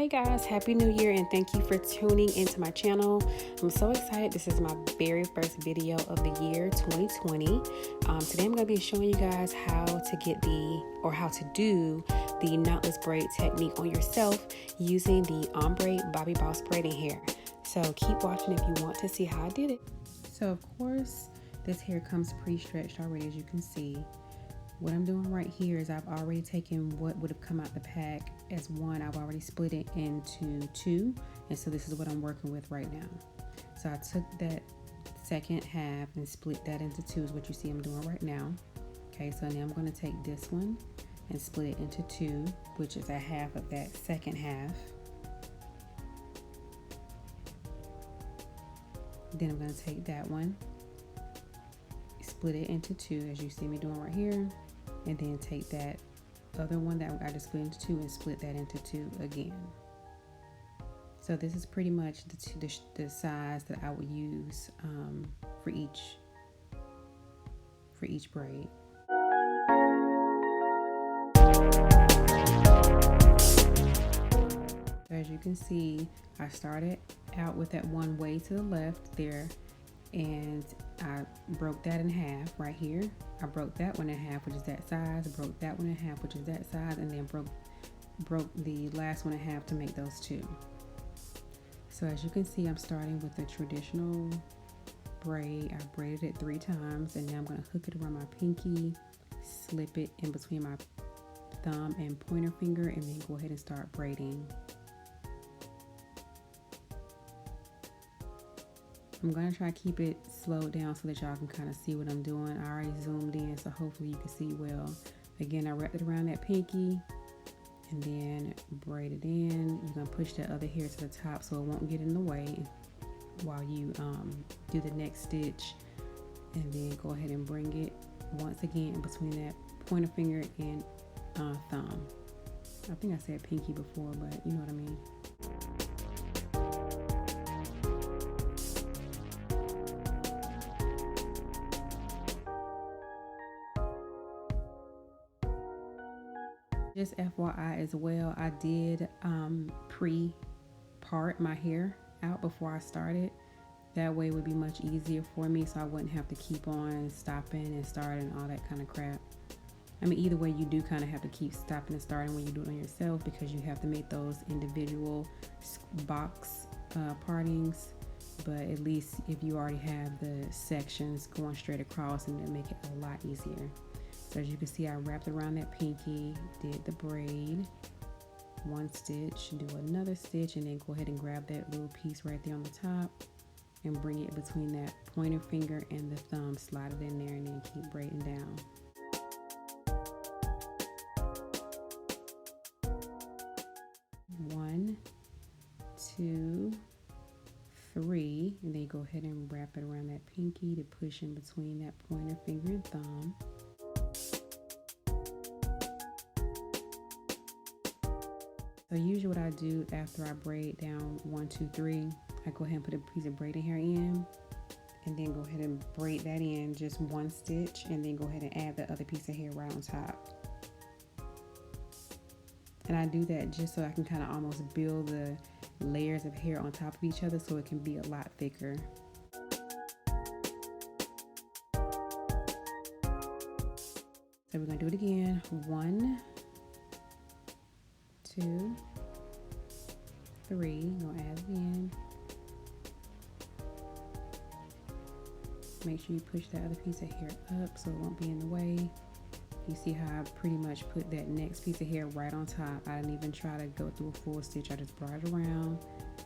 Hey guys, happy new year and thank you for tuning into my channel. I'm so excited. This is my very first video of the year 2020. Today I'm going to be showing you guys how to do the knotless braid technique on yourself using the ombre Bobbi Boss Braiding hair. So keep watching if you want to see how I did it. So of course this hair comes pre-stretched already, as you can see. What I'm doing right here is I've already taken what would have come out the pack as one. I've already split it into two, and so this is what I'm working with right now. So I took that second half and split that into two, is what you see I'm doing right now. Okay, so now I'm going to take this one and split it into two, which is a half of that second half. Then I'm going to take that one, split it into two, as you see me doing right here, and then take that other one that I just split into two and split that into two again. So this is pretty much the size that I would use for each braid. So as you can see, I started out with that one way to the left there, and I broke that in half right here. I broke that one in half, which is that size, broke that one in half, which is that size, and then broke the last one in half to make those two. So as you can see, I'm starting with the traditional braid. I braided it 3 times, and now I'm going to hook it around my pinky, slip it in between my thumb and pointer finger, and then go ahead and start braiding. I'm going to try to keep it slowed down so that y'all can kind of see what I'm doing. I already zoomed in, so hopefully you can see well. Again, I wrapped it around that pinky and then braid it in. You're going to push that other hair to the top so it won't get in the way while you do the next stitch. And then go ahead and bring it once again in between that pointer finger and thumb. I think I said pinky before, but you know what I mean. Just FYI as well, I did pre-part my hair out before I started. That way it would be much easier for me, so I wouldn't have to keep on stopping and starting and all that kind of crap. I mean, either way, you do kind of have to keep stopping and starting when you do it on yourself, because you have to make those individual box partings. But at least if you already have the sections going straight across, and it'll make it a lot easier. So as you can see, I wrapped around that pinky, did the braid, one stitch, do another stitch, and then go ahead and grab that little piece right there on the top and bring it between that pointer finger and the thumb, slide it in there, and then keep braiding down. One, two, three, and then go ahead and wrap it around that pinky to push in between that pointer finger and thumb. So usually what I do after I braid down 1, 2, 3, I go ahead and put a piece of braiding hair in, and then go ahead and braid that in just one stitch, and then go ahead and add the other piece of hair right on top. And I do that just so I can kind of almost build the layers of hair on top of each other so it can be a lot thicker. So we're gonna do it again. 1, 2, 3, gonna add it in. Make sure you push that other piece of hair up so it won't be in the way. You see how I pretty much put that next piece of hair right on top. I didn't even try to go through a full stitch. I just brought it around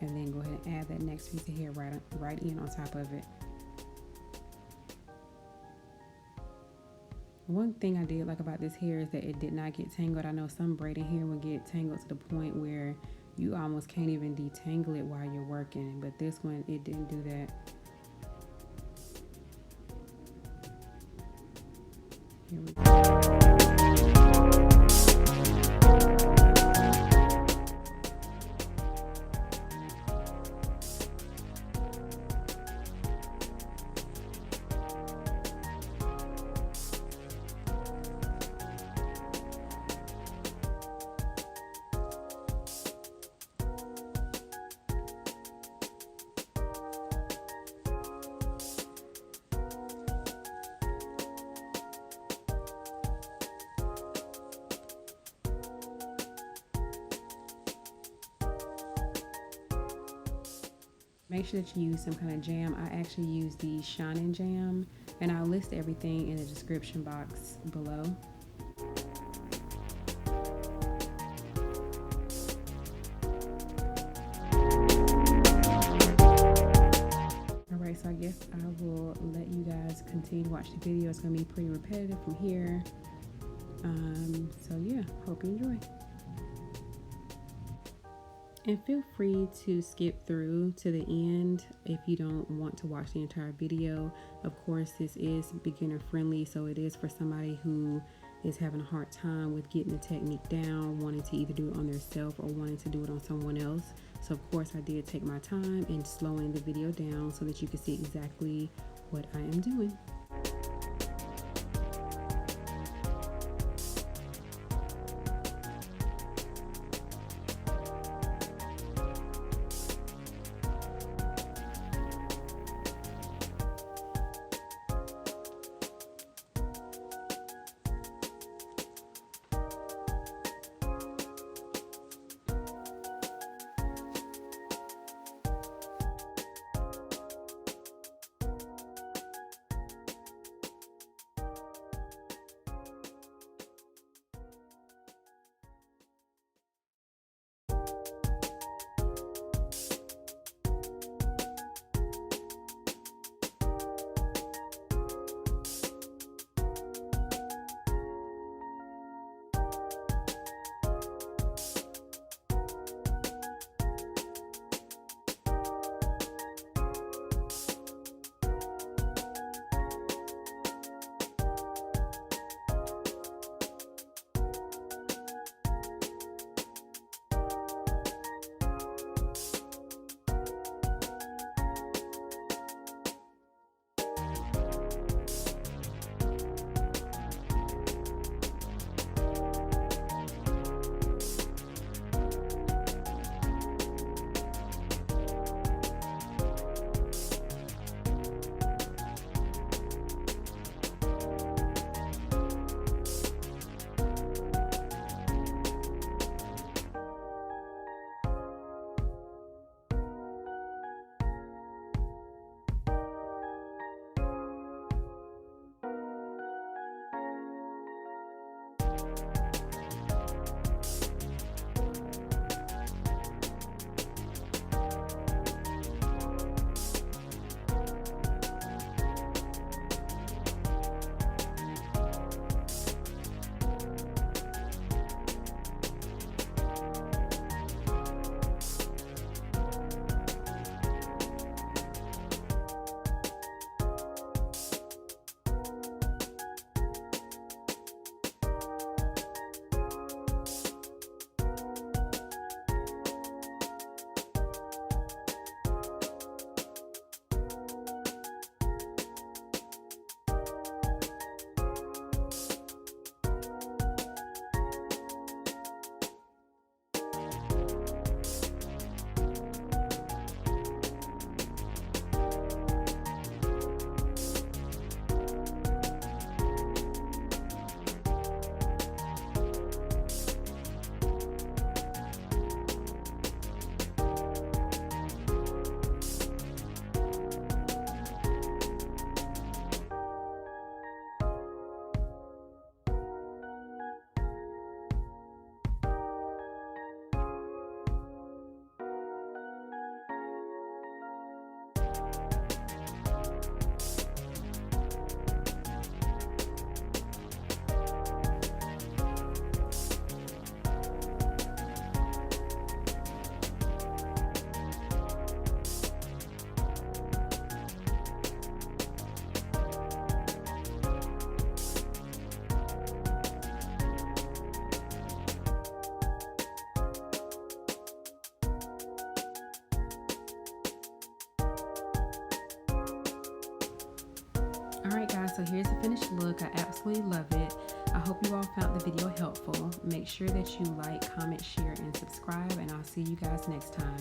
and then go ahead and add that next piece of hair right in on top of it. One thing I did like about this hair is that it did not get tangled. I know some braiding hair will get tangled to the point where you almost can't even detangle it while you're working, but this one, it didn't do that. Here we go. Make sure that you use some kind of jam. I actually use the Shining Jam, and I'll list everything in the description box below. Alright, so I guess I will let you guys continue to watch the video. It's going to be pretty repetitive from here. So yeah, hope you enjoy. And feel free to skip through to the end if you don't want to watch the entire video. Of course, this is beginner friendly, so it is for somebody who is having a hard time with getting the technique down, wanting to either do it on themselves or wanting to do it on someone else. So of course I did take my time in slowing the video down so that you can see exactly what I am doing. Alright guys, so here's the finished look. I absolutely love it. I hope you all found the video helpful. Make sure that you like, comment, share, and subscribe, and I'll see you guys next time.